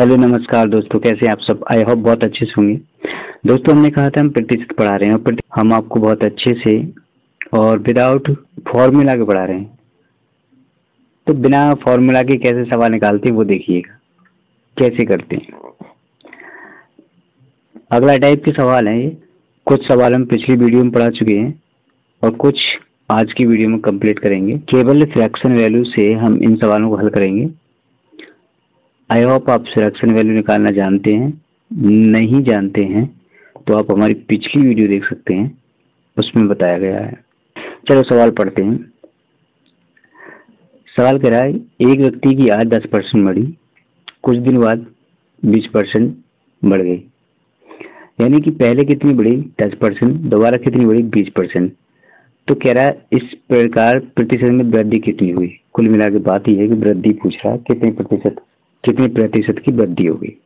Hello नमस्कार दोस्तों, कैसे हैं आप सब। आई होप बहुत अच्छे से होंगे। दोस्तों, हमने कहा था हम प्रतिशत पढ़ा रहे हैं और हम आपको बहुत अच्छे से और विदाउट फॉर्मूला के पढ़ा रहे हैं। तो बिना फॉर्मूला के कैसे सवाल निकालते हैं वो देखिएगा कैसे करते हैं। अगला टाइप के सवाल है ये। कुछ सवाल हम पिछली वीडियो में पढ़ा चुके हैं और कुछ आज की वीडियो में कंप्लीट करेंगे। केवल फ्रैक्शन वैल्यू से हम इन सवालों को हल करेंगे। आई होप आप फ्रैक्शन वैल्यू निकालना जानते हैं। नहीं जानते हैं तो आप हमारी पिछली वीडियो देख सकते हैं, उसमें बताया गया है। चलो सवाल पढ़ते हैं। सवाल कह रहा है एक व्यक्ति की आय 10% बढ़ी, कुछ दिन बाद 20% बढ़ गई। यानी कि पहले कितनी बढ़ी 10%, दोबारा कितनी बढ़ी 20%। तो कह रहा है इस प्रकार प्रतिशत में वृद्धि कितनी हुई। कुल मिला के बात यह है कि वृद्धि पूछ रहा है कितने प्रतिशत की वृद्धि होगी।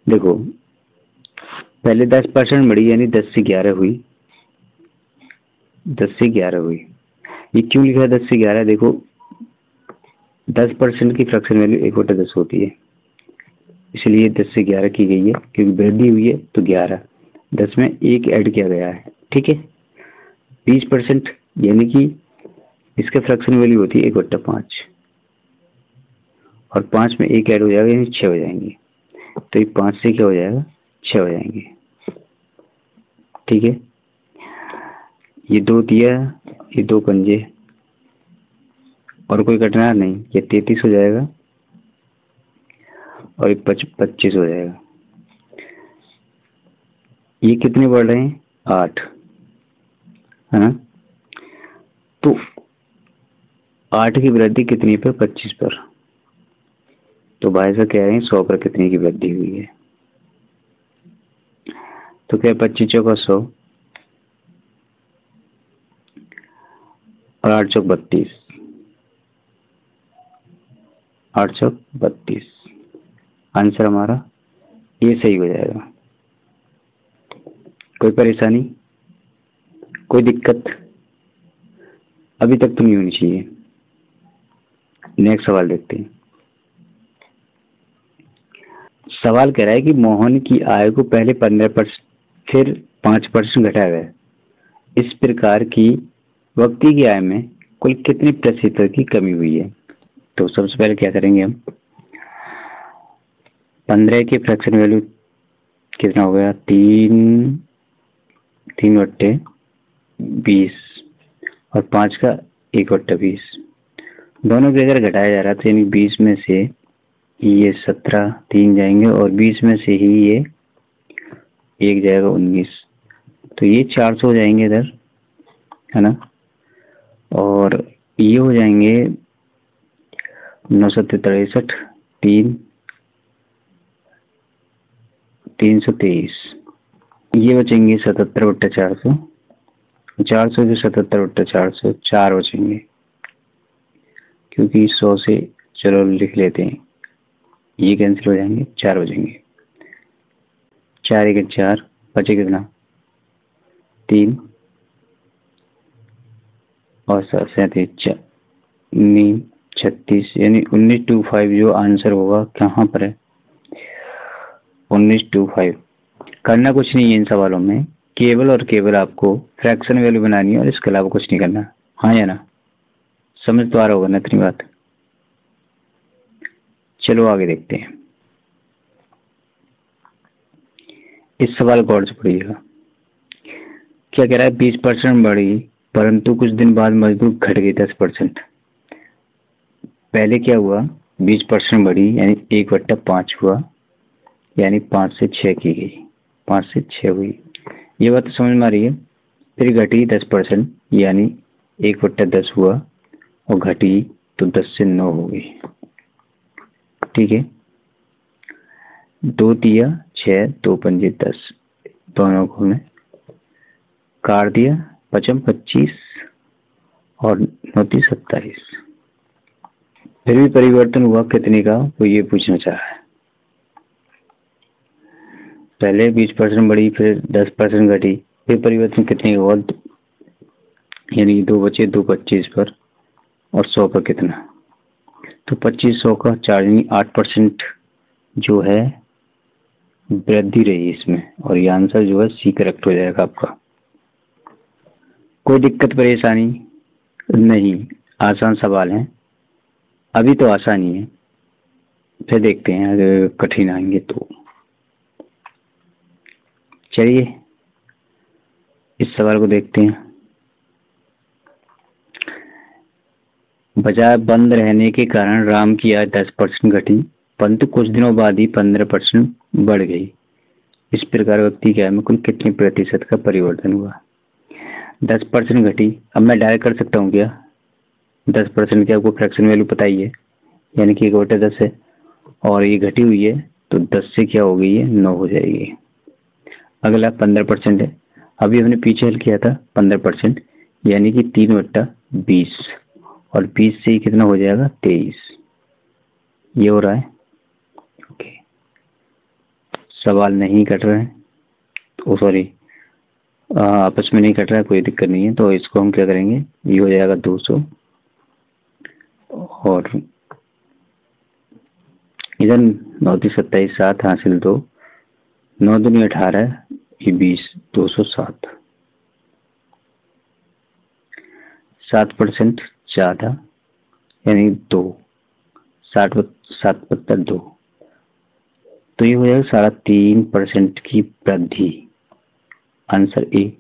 देखो, पहले 10% बढ़ी यानी 10 से 11 हुई। 10 से 11 हुई। ये क्यों लिखा है 10 से 11? देखो, 10% की फ्रैक्शन वैल्यू 1/10 होती है, इसलिए 10 से 11 की गई है क्योंकि वृद्धि हुई है तो 11। 10 में 1 ऐड किया गया है, ठीक है। 20% यानी कि इसका फ्रैक्शन वैल्यू होती है 1/5 और 5 में 1 ऐड हो जाएगा यानी 6 हो जाएंगे। तो ये 5 से क्या हो जाएगा 6 हो जाएंगे, ठीक है। ये 2 दिया, ये 2 पंजे और कोई कटना नहीं, ये 33 हो जाएगा और ये 25 हो जाएगा। ये कितने बढ़ रहे हैं 8, है ना। तो 8 की वृद्धि कितनी पर 25 पर। तो भाई साहब कह रहे हैं 100 पर कितने की वृद्धि हुई है। तो क्या 25 चौका 100 और 8 चौक 32, 8 चौक 32। आंसर हमारा ये सही हो जाएगा। कोई परेशानी, कोई दिक्कत अभी तक तो नहीं होनी चाहिए। नेक्स्ट सवाल देखते हैं। सवाल कह रहा है कि मोहन की आय को पहले 15% फिर 5% घटाया गया। इस प्रकार की व्यक्ति की आय में कुल कितने प्रतिशत की कमी हुई है। तो सबसे पहले क्या करेंगे हम, 15 की फ्रैक्शन वैल्यू कितना हो गया 3/20 और 5 का 1/20। दोनों के अगर घटाया जा रहा है तो यानी 20 में से ये 17 3 जाएंगे और 20 में से ही ये 1 जाएगा 19। तो ये 400 हो जाएंगे इधर, है ना। और ये हो जाएंगे 963 323। ये बचेंगे 77/400। 400 से 77/400 4 बचेंगे क्योंकि 100 से चलो लिख लेते हैं, ये कैंसिल हो जाएंगे, 4 बचेंगे। 4 1 4 बचे कितना 3 और 37 36 यानी 1925 जो आंसर होगा कहाँ पर है 1925। करना कुछ नहीं है इन सवालों में, केवल और केवल आपको फ्रैक्शन वैल्यू बनानी है और इसके अलावा कुछ नहीं करना। हाँ या ना, समझ तो आ रहा होगा ना इतनी बात। चलो आगे देखते हैं। इस सवाल को और से पढ़िएगा। क्या कह रहा है 20% बढ़ी परंतु कुछ दिन बाद मजदूर घट गई 10%। पहले क्या हुआ 20% बढ़ी यानी 1/5 हुआ यानी 5 से 6 की गई, 5 से 6 हुई। ये बात तो समझ में आ रही है। फिर घटी 10% यानी 1/10 हुआ और घटी तो 10 से 9 हो गई, ठीक है। 2 दिया 6 2 पंजे 10, दोनों को हमने काट दिया 5 25 और 9 27। फिर भी परिवर्तन हुआ कितने का वो ये पूछना चाह रहा है। पहले 20% बढ़ी फिर 10% घटी, फिर परिवर्तन कितने का हुआ यानी 2 बचे 2 25 पर और 100 पर कितना। तो 25 100 का 4 यानी 8% जो है वृद्धि रही इसमें, और ये आंसर जो है सी करेक्ट हो जाएगा आपका। कोई दिक्कत परेशानी नहीं, आसान सवाल है, अभी तो आसान ही है, फिर देखते हैं अगर कठिन आएंगे तो। चलिए इस सवाल को देखते हैं। बाजार बंद रहने के कारण राम की आय 10% घटी, परंतु कुछ दिनों बाद ही 15% बढ़ गई। इस प्रकार व्यक्ति की आय में कुल कितने प्रतिशत का परिवर्तन हुआ? 10% घटी, अब मैं डायरेक्ट कर सकता हूँ क्या? 10% की आपको फ्रैक्शन वैल्यू पता ही है, यानी कि 1/10 है, और ये घटी हुई है तो 10 से क्या हो गई है, 9 हो जाएगी। अगला 15% है, अभी हमने पीछे हल किया था 15%, यानी कि 3/20, और 20 से ही कितना हो जाएगा, 23। ये हो रहा है। ओके, सवाल नहीं कट रहे हैं, ओ सॉरी, आपस में नहीं कट रहा है, कोई दिक्कत नहीं है, तो इसको हम क्या करेंगे, ये हो जाएगा 200, और इधर 9 × 27 7 हासिल 2, 9 दूनी 18, ये 20, 207। 7% ज़्यादा, यानी 2, 7/2, तो ये हो जाएगा 3.5% की वृद्धि। Answer A,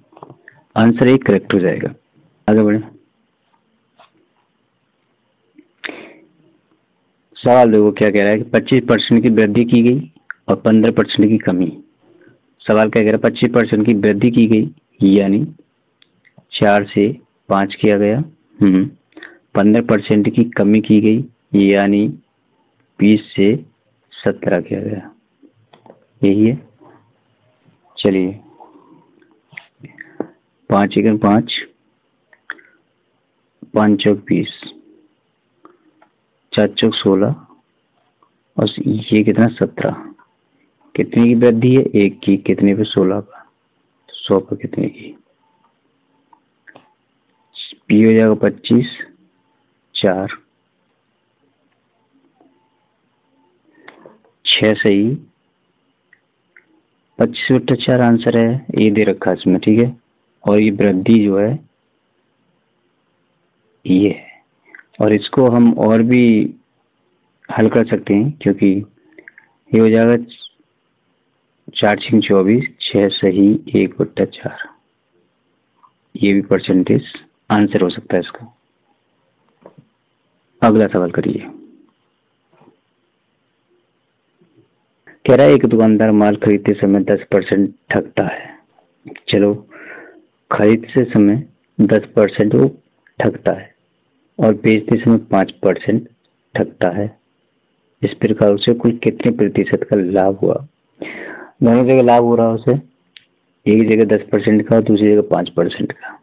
answer A correct हो जाएगा। आगे बढ़े, सवाल देखो क्या कह रहा है कि 25% की वृद्धि की गई और 15% की कमी। सवाल क्या कह रहा है, 25% की वृद्धि की गई यानी 4 से 5 किया गया, 15% की कमी की गई यानी 20 से 17 किया गया, यही है। चलिए 5 × 5, 5 चौक 20, 4 चौक 16, और ये कितना 17, कितने की वृद्धि है, 1 की, कितने पे, 16 का, 100 पर कितने की, पी हो जाएगा 25, 4, 6 सही, 25/4 आंसर है, ये दे रखा है इसमें, ठीक है। और ये वृद्धि जो है ये है, और इसको हम और भी हल कर सकते हैं, क्योंकि ये हो जाएगा 4 × 24, 6 सही, 1/4, ये भी परसेंटेज आंसर हो सकता है इसका। अगला सवाल करिए। कह रहा है एक दुकानदार माल खरीदते समय 10% ठगता है। चलो, खरीदते समय 10% वो ठगता है और बेचते समय 5% ठगता है। इस प्रकार उसे कुल कितने प्रतिशत का लाभ हुआ? दोनों जगह लाभ हो रहा है उसे, एक जगह 10% का और दूसरी जगह 5% का।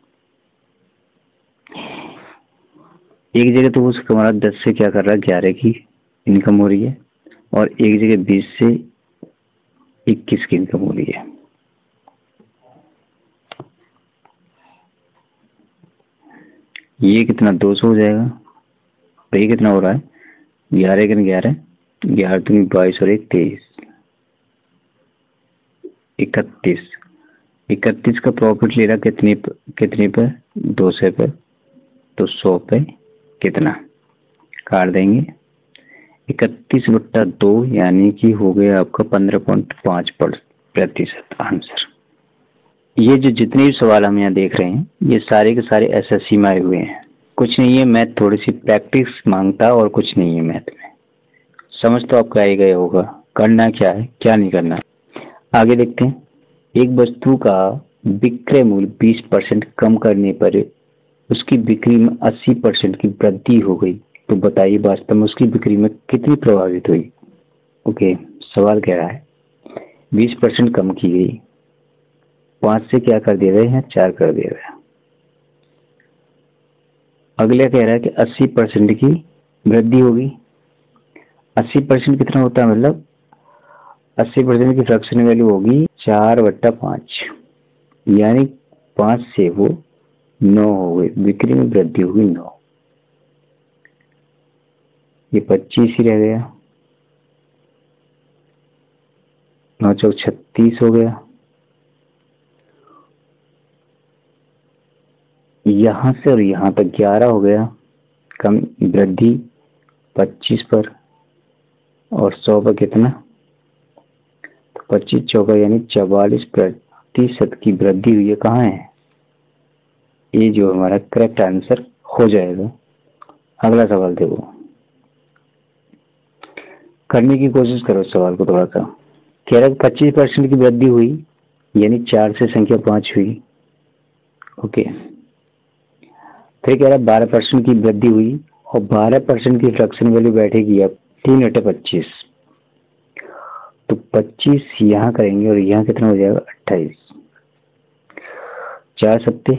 एक जगह तो उसका हमारा 10 से क्या कर रहा है, 11 की इनकम हो रही है, और एक जगह 20 से 21 की इनकम हो रही है। ये कितना 200 हो जाएगा, तो ये कितना हो रहा है, 11 × 11, 11 दूनी 22 और 1 23, 31। 31 का प्रॉफिट ले रहा कितने पे, 200 पे, तो 100 पे कितना काट देंगे, 31/2, यानी कि हो गया आपका 15.5% आंसर। ये जो जितने भी सवाल हम यहाँ देख रहे हैं, ये सारे के सारे SSC में आए हुए हैं, कुछ नहीं है, मैथ थोड़ी सी प्रैक्टिस मांगता और कुछ नहीं है मैथ में। समझ तो आपका आ ही गया होगा, करना क्या है क्या नहीं करना। आगे देखते हैं। एक वस्तु का विक्रय मूल्य 20% कम करने पर उसकी बिक्री में 80% की वृद्धि हो गई, तो बताइए वास्तव में उसकी बिक्री में कितनी प्रभावित हुई? ओके, सवाल कह रहा है 20% कम की गई, 5 से क्या कर दिया गया है, 4 कर दिया गया। अगला कह रहा है कि 80% की वृद्धि होगी। 80% कितना होता है, मतलब 80% की फ्रैक्शन वैल्यू होगी 4/5, यानी 5 से वो 9 हो गई, बिक्री में वृद्धि होगी 9, ये 25 ही रह गया। चौक 36 हो गया। यहाँ से और यहाँ तक 11 हो गया, कम वृद्धि 25 पर, और 100 पर कितना, तो 25 चौका यानी 44% की वृद्धि हुई है। कहाँ है ये जो हमारा करेक्ट आंसर हो जाएगा। अगला सवाल देखो, करने की कोशिश करो सवाल को थोड़ा सा। कह रहा है 25% की वृद्धि हुई यानी 4 से संख्या 5 हुई। ओके, फिर कह रहा है 12% की वृद्धि हुई और 12% की फ्रैक्शन वैल्यू बैठेगी अब 3 × 25, तो 25 यहाँ करेंगे और यहाँ कितना हो जाएगा 28, 4 सत्ते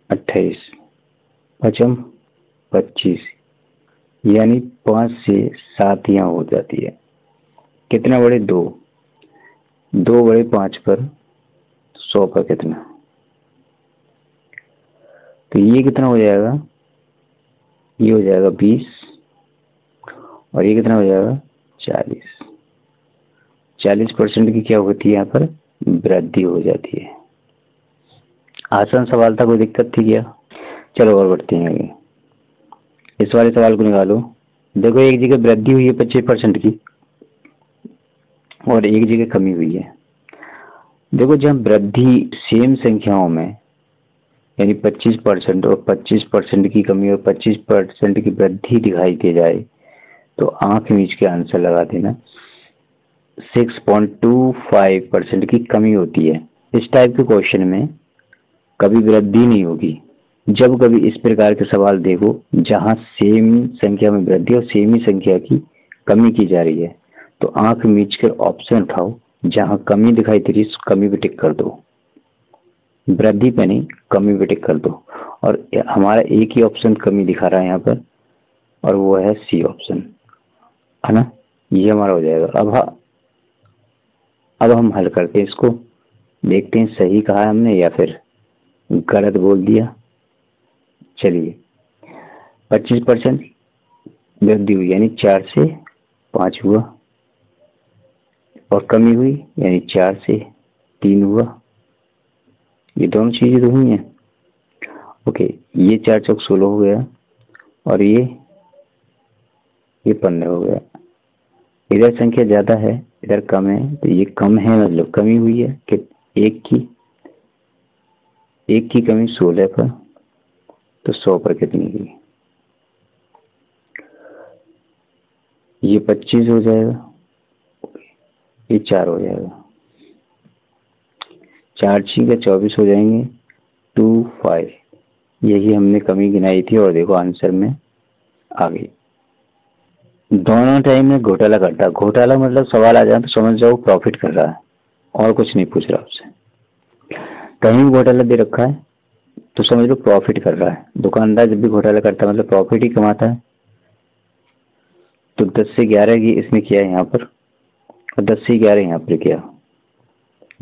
28, 5 25, यानी 5 से 7 यहाँ हो जाती है। कितना बड़े 2 बड़े 5 पर, 100 पर कितना, तो ये कितना हो जाएगा, ये हो जाएगा 20 और ये कितना हो जाएगा 40। 40% की क्या होती है यहाँ पर वृद्धि हो जाती है। आसान सवाल था, कोई दिक्कत थी क्या? चलो और बढ़ते हैं आगे। इस वाले सवाल को निकालो। देखो एक जगह वृद्धि हुई है 25% की और एक जगह कमी हुई है। देखो जब वृद्धि सेम संख्याओं में यानी 25% और 25% की कमी और 25% की वृद्धि दिखाई दे जाए तो आंख मीच के आंसर लगा देना। 6.25% की कमी होती है। इस टाइप के क्वेश्चन में कभी वृद्धि नहीं होगी। जब कभी इस प्रकार के सवाल देखो जहां सेम संख्या में वृद्धि और सेम ही संख्या की कमी की जा रही है, तो आंख मीच कर ऑप्शन उठाओ, जहां कमी दिखाई दे रही है कमी पे टिक कर दो, वृद्धि पे नहीं कमी पे टिक कर दो। और हमारा एक ही ऑप्शन कमी दिखा रहा है यहाँ पर, और वो है सी ऑप्शन, है ना। ये हमारा हो जाएगा। अब हम हल करते हैं इसको, देखते हैं सही कहा है हमने या फिर गलत बोल दिया। चलिए, 25% वृद्धि हुई यानी 4 से 5 हुआ, और कमी हुई यानी 4 से 3 हुआ। ये दोनों चीजें तो हुई हैं। ओके, ये 4 चौक 16 हो गया और ये 15 हो गया। इधर संख्या ज्यादा है इधर कम है, तो ये कम है मतलब कमी हुई है कि एक की कमी 16 पर, तो 100 पर कितनी की, ये 25 हो जाएगा, ये 4 हो जाएगा, 4 6 का 24 हो जाएंगे, 25। यही हमने कमी गिनाई थी और देखो आंसर में आ गई। दोनों टाइम में घोटाला करता, घोटाला मतलब सवाल आ जाए तो समझ जाओ प्रॉफिट कर रहा है और कुछ नहीं पूछ रहा आपसे। कहीं भी घोटाला दे रखा है तो समझ लो प्रॉफिट कर रहा है। दुकानदार जब भी घोटाला करता है मतलब प्रॉफिट ही कमाता है। तो 10 से 11 की इसने किया यहाँ पर और 10 से 11 यहाँ पर किया,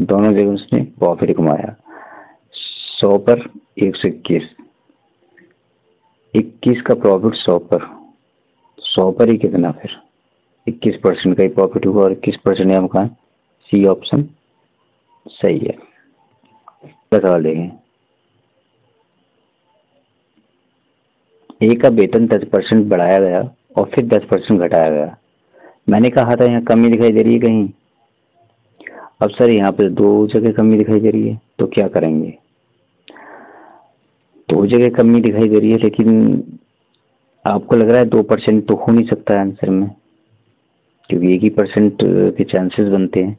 दोनों जगह उसने प्रॉफिट कमाया। 100 पर 121, 21 का प्रॉफिट 100 पर, 100 पर ही कितना, फिर 21% का ही प्रॉफिट हुआ और 21% यहाँ का सी ऑप्शन सही है। सवाल देखें, ए का वेतन 10% बढ़ाया गया और फिर 10% घटाया गया। मैंने कहा था यहाँ कमी दिखाई दे रही है कहीं, अब सर यहाँ पे 2 जगह कमी दिखाई दे रही है, तो क्या करेंगे। 2 जगह कमी दिखाई दे रही है, लेकिन आपको लग रहा है 2% तो हो नहीं सकता है आंसर में, क्योंकि 1% के चांसेस बनते हैं।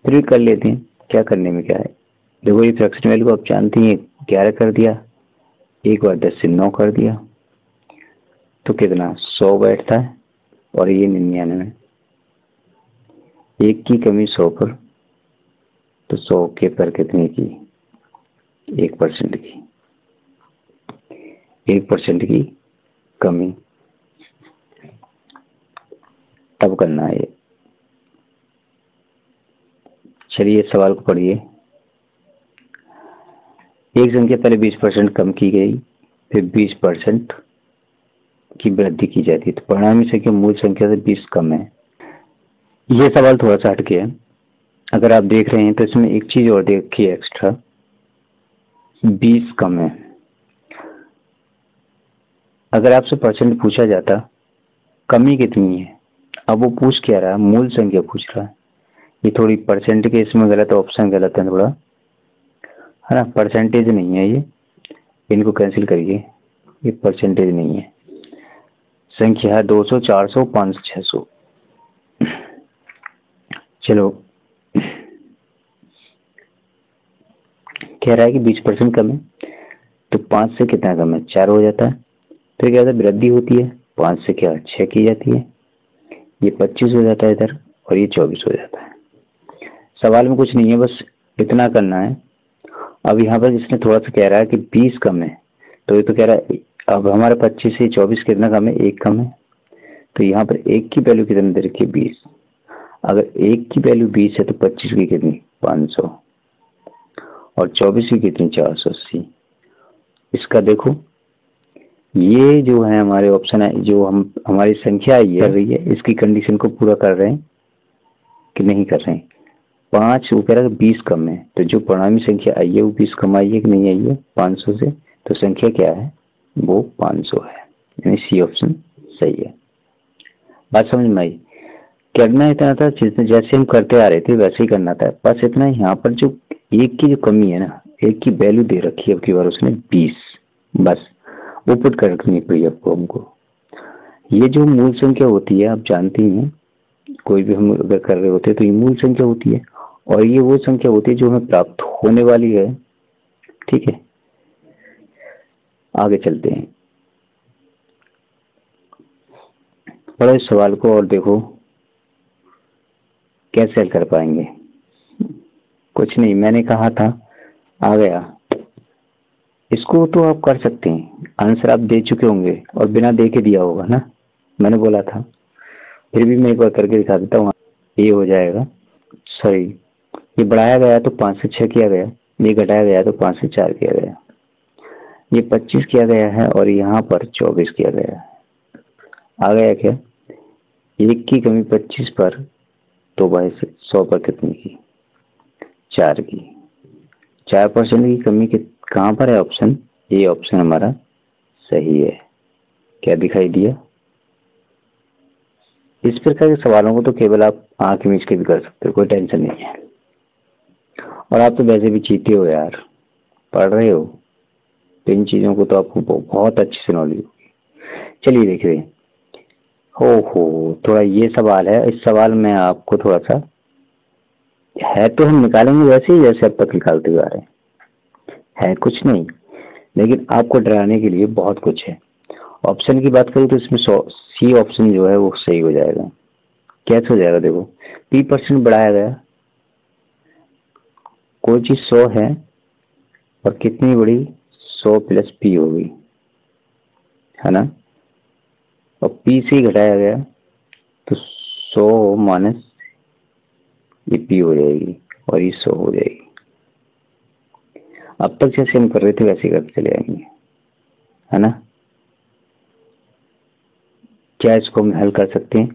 फिर भी कर लेते हैं, क्या करने में क्या है। देखो ये फ्रैक्शन वैल्यू आप जानती हैं, 11 कर दिया, एक बार 10 से 9 कर दिया, तो कितना 100 बैठता है और ये 99, एक की कमी 100 पर, तो 100 के पर कितने की, 1% की, 1% की कमी, तब करना है ये। चलिए इस सवाल को पढ़िए। एक संख्या पहले 20% कम की गई, फिर 20% की वृद्धि की जाती है, तो परिणामी संख्या मूल संख्या से 20 कम है। ये सवाल थोड़ा सा हटके है। अगर आप देख रहे हैं तो इसमें एक चीज और देखिए एक्स्ट्रा, 20 कम है। अगर आपसे परसेंट पूछा जाता कमी कितनी है, अब वो पूछ क्या रहा है, मूल संख्या पूछ रहा है। ये थोड़ी परसेंट के इसमें गलत, ऑप्शन गलत है थोड़ा, है ना। परसेंटेज नहीं है ये, इनको कैंसिल करिए, ये परसेंटेज नहीं है। संख्या है 200, 400, 500, 600। चलो, कह रहा है कि 20% कम है, तो 5 से कितना कम है, 4 हो जाता है। फिर क्या होता है, वृद्धि होती है, 5 से क्या 6 की जाती है, ये 25 हो जाता है इधर, और ये 24 हो जाता है। सवाल में कुछ नहीं है, बस इतना करना है। अब यहाँ पर जिसने थोड़ा सा कह रहा है कि 20 कम है, तो ये तो कह रहा है अब हमारे 25 से 24 कितना कम है, 1 कम है। तो यहाँ पर 1 की वैल्यू कितनी दे रखी है, 20। अगर 1 की वैल्यू 20 है तो 25 की कितनी, 500, और 24 की कितनी, 480। इसका देखो, ये जो है हमारे ऑप्शन है, जो हम हमारी संख्या आई है कर रही है, इसकी कंडीशन को पूरा कर रहे हैं कि नहीं कर रहे हैं। 5 वो कह रहा है 20 कम है, तो जो परिणामी संख्या आई है वो 20 कम आई है कि नहीं आई है 500 से, तो संख्या क्या है, वो 500 है, यानी सी ऑप्शन सही है। बात समझ में आई। करना इतना था, जैसे हम करते आ रहे थे वैसे ही करना था, बस इतना। यहाँ पर जो 1 की जो कमी है ना, 1 की वैल्यू दे रखी है अब की बार उसने 20, बस वो पुट करनी पड़ी आपको हमको। ये जो मूल संख्या होती है आप जानती हैं, कोई भी हम अगर कर रहे होते हैं तो ये मूल संख्या होती है, और ये वो संख्या होती है जो हमें प्राप्त होने वाली है। ठीक है, आगे चलते हैं, पढ़ो इस सवाल को और देखो कैसे हल कर पाएंगे। कुछ नहीं, मैंने कहा था आ गया। इसको तो आप कर सकते हैं, आंसर आप दे चुके होंगे और बिना दे के दिया होगा ना, मैंने बोला था। फिर भी मैं एक बार करके दिखा देता हूँ। ये हो जाएगा, सॉरी, ये बढ़ाया गया तो 5 से 6 किया गया, ये घटाया गया तो 5 से 4 किया गया, ये 25 किया गया है और यहाँ पर 24 किया गया है। आ गया क्या, 1 की कमी 25 पर, तो भाई 100 पर कितनी की, 4 की। 4% की कमी के कहाँ पर है ऑप्शन, ये ऑप्शन हमारा सही है। क्या दिखाई दिया। इस प्रकार के सवालों को तो केवल आप आंख मीच के भी कर सकते हो, कोई टेंशन नहीं है। और आप तो वैसे भी चीते हो यार, पढ़ रहे हो तो इन चीजों को तो आपको बहुत अच्छी से नॉलेज होगी। चलिए देखिए, हो थोड़ा ये सवाल है, इस सवाल में आपको थोड़ा सा है, तो हम निकालेंगे वैसे ही जैसे अब तक निकालते हुए आ रहे हैं, है कुछ नहीं, लेकिन आपको डराने के लिए बहुत कुछ है। ऑप्शन की बात करूँ तो इसमें सी ऑप्शन जो है वो सही हो जाएगा। कैसे हो जाएगा, देखो P% बढ़ाया गया, कोई चीज 100 है और कितनी बड़ी, 100 प्लस P होगी, है ना। और P से घटाया गया तो 100 माइनस ये P हो जाएगी और ये 100 हो जाएगी। अब तक जैसे हम कर रहे थे वैसे करते चले आएंगे, है ना। क्या इसको हम हल कर सकते हैं,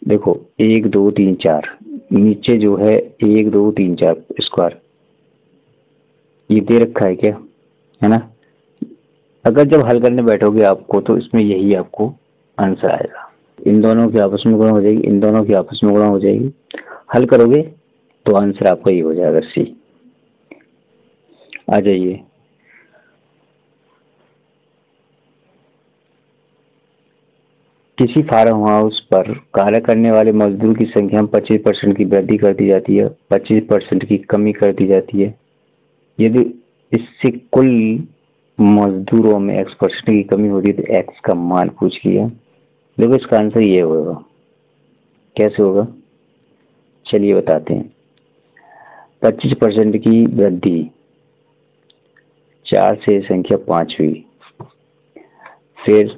देखो 1 2 3 4, नीचे जो है 1 2 3 4 स्क्वायर ये दे रखा है क्या, है ना। अगर जब हल करने बैठोगे आपको तो इसमें यही आपको आंसर आएगा। इन दोनों की आपस में गुणा हो जाएगी, इन दोनों की आपस में गुणा हो जाएगी, हल करोगे तो आंसर आपका ये हो जाएगा सी। आ जाइए, किसी फार्म हाउस पर कार्य करने वाले मजदूर की संख्या में 25% की वृद्धि कर दी जाती है, 25% की कमी कर दी जाती है। यदि इससे कुल मजदूरों में X% की कमी होती है तो X का मान पूछ लिया। देखो इसका आंसर ये होगा, कैसे होगा चलिए बताते हैं। 25% की वृद्धि, 4 से संख्या 5 हुई, फिर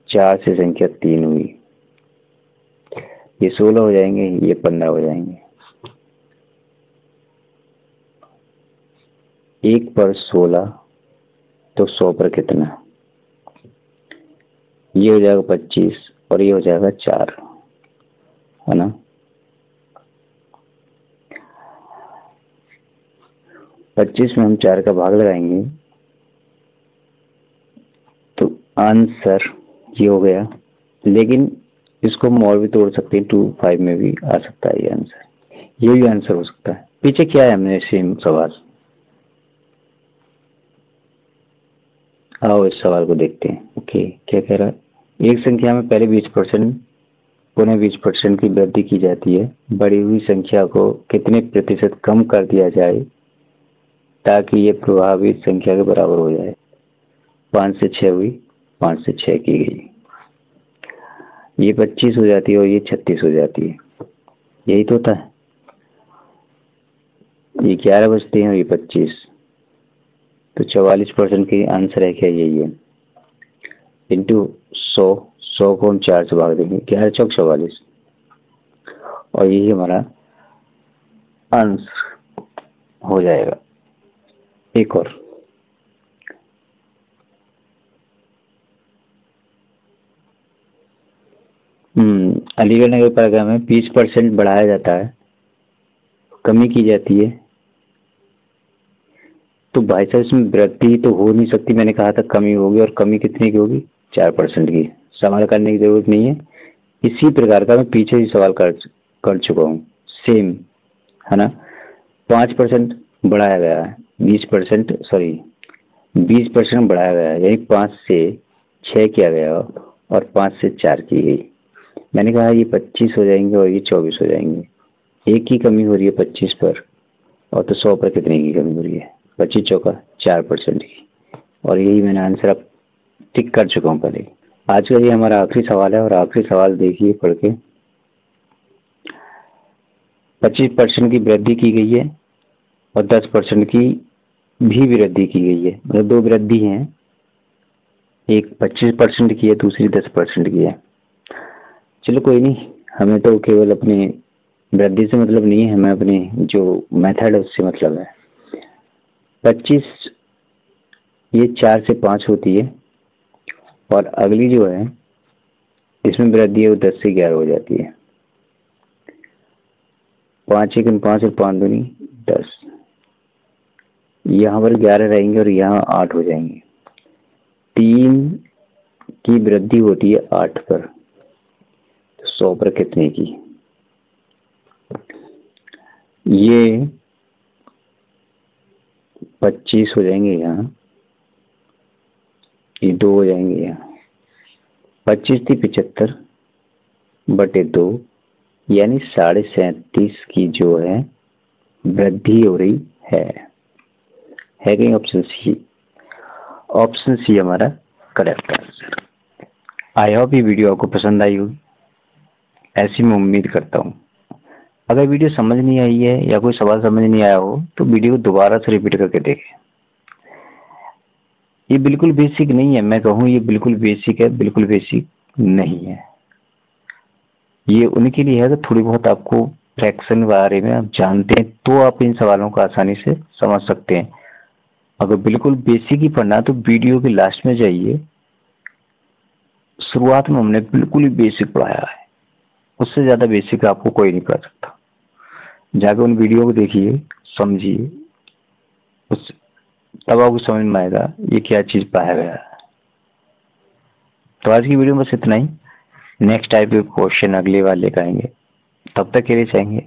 4 से संख्या 3 हुई, ये 16 हो जाएंगे, ये 15 हो जाएंगे। 1 पर 16 तो 100 पर कितना, ये हो जाएगा 25 और ये हो जाएगा 4, है ना। 25 में हम 4 का भाग लगाएंगे तो आंसर ये हो गया। लेकिन इसको हम और भी तोड़ सकते हैं, 2 5 में भी आ सकता है ये आंसर, ये भी आंसर हो सकता है। पीछे क्या है हमने सेम सवाल, आओ इस सवाल को देखते हैं। ओके, क्या कह रहा है, एक संख्या में पहले 20% पुनः 20% की वृद्धि की जाती है, बढ़ी हुई संख्या को कितने प्रतिशत कम कर दिया जाए ताकि ये प्रभावित संख्या के बराबर हो जाए। 5 से 6 हुई, 5 से 6 की गई, ये 25 हो जाती है और ये 36 हो जाती है, यही तो होता है। ये 11 बजते हैं और ये 25, तो 44% की आंसर है क्या, यही है। इंटू 100 को हम 4 से भाग देंगे, 11 चौक 44, और यही हमारा आंसर हो जाएगा। एक और, अलीगढ़ नगर पालिका में 20% बढ़ाया जाता है, कमी की जाती है, तो भाई साहब इसमें वृद्धि तो हो नहीं सकती, मैंने कहा था कमी होगी, और कमी कितने की होगी, 4% की। सवाल करने की जरूरत नहीं है, इसी प्रकार का मैं पीछे ही सवाल कर चुका हूँ, सेम है ना। 5% बढ़ाया गया है, 20% बढ़ाया गया है, यानी 5 से 6 किया गया और 5 से 4 की गई। मैंने कहा ये 25 हो जाएंगे और ये 24 हो जाएंगे, एक की कमी हो रही है 25 पर, और तो 100 पर कितने की कमी हो रही है, 25 चौका 4% की, और यही मैंने आंसर अब टिक कर चुका हूँ पहले। आज का ये हमारा आखिरी सवाल है, और आखिरी सवाल देखिए पढ़ के। 25% की वृद्धि की गई है और 10% की भी वृद्धि की गई है, मतलब 2 वृद्धि हैं, एक 25% की है, दूसरी 10% की है। चलो कोई नहीं, हमें तो केवल अपनी वृद्धि से मतलब नहीं है, हमें अपने जो मेथड है उससे मतलब है। 25 ये 4 से 5 होती है, और अगली जो है इसमें वृद्धि है वो 10 से 11 हो जाती है। 5 1 5 और 5 दूनी 10, यहाँ पर 11 रहेंगे और यहाँ 8 हो जाएंगे। 3 की वृद्धि होती है 8 पर, तो 100 पर कितने की, ये 25 हो जाएंगे, यहाँ ये 2 हो जाएंगे, यहाँ 25 थी 75 बटे 2, यानी 37.5 की जो है वृद्धि हो रही है कहीं ऑप्शन सी, ऑप्शन सी हमारा करेक्ट आंसर। आई होप ये वीडियो आपको पसंद आई होगी, ऐसी मैं उम्मीद करता हूँ। अगर वीडियो समझ नहीं आई है या कोई सवाल समझ नहीं आया हो तो वीडियो को दोबारा से रिपीट करके देखें। ये बिल्कुल बेसिक नहीं है, मैं कहूँ ये बिल्कुल बेसिक है, बिल्कुल बेसिक नहीं है। ये उनके लिए है कि थोड़ी बहुत आपको फ्रैक्शन बारे में आप जानते हैं तो आप इन सवालों को आसानी से समझ सकते हैं। अगर बिल्कुल बेसिक ही पढ़ना तो वीडियो के लास्ट में जाइए, शुरुआत में हमने बिल्कुल ही बेसिक पढ़ाया है, उससे ज़्यादा बेसिक आपको कोई नहीं पढ़ा सकता। जाकर उन वीडियो को देखिए, समझिए, उस तब आपको समझ में आएगा ये क्या चीज़ पढ़ाया गया है। तो आज की वीडियो में बस इतना ही, नेक्स्ट टाइप के क्वेश्चन अगले वाले लेकर आएंगे, तब तक के लिए चाहेंगे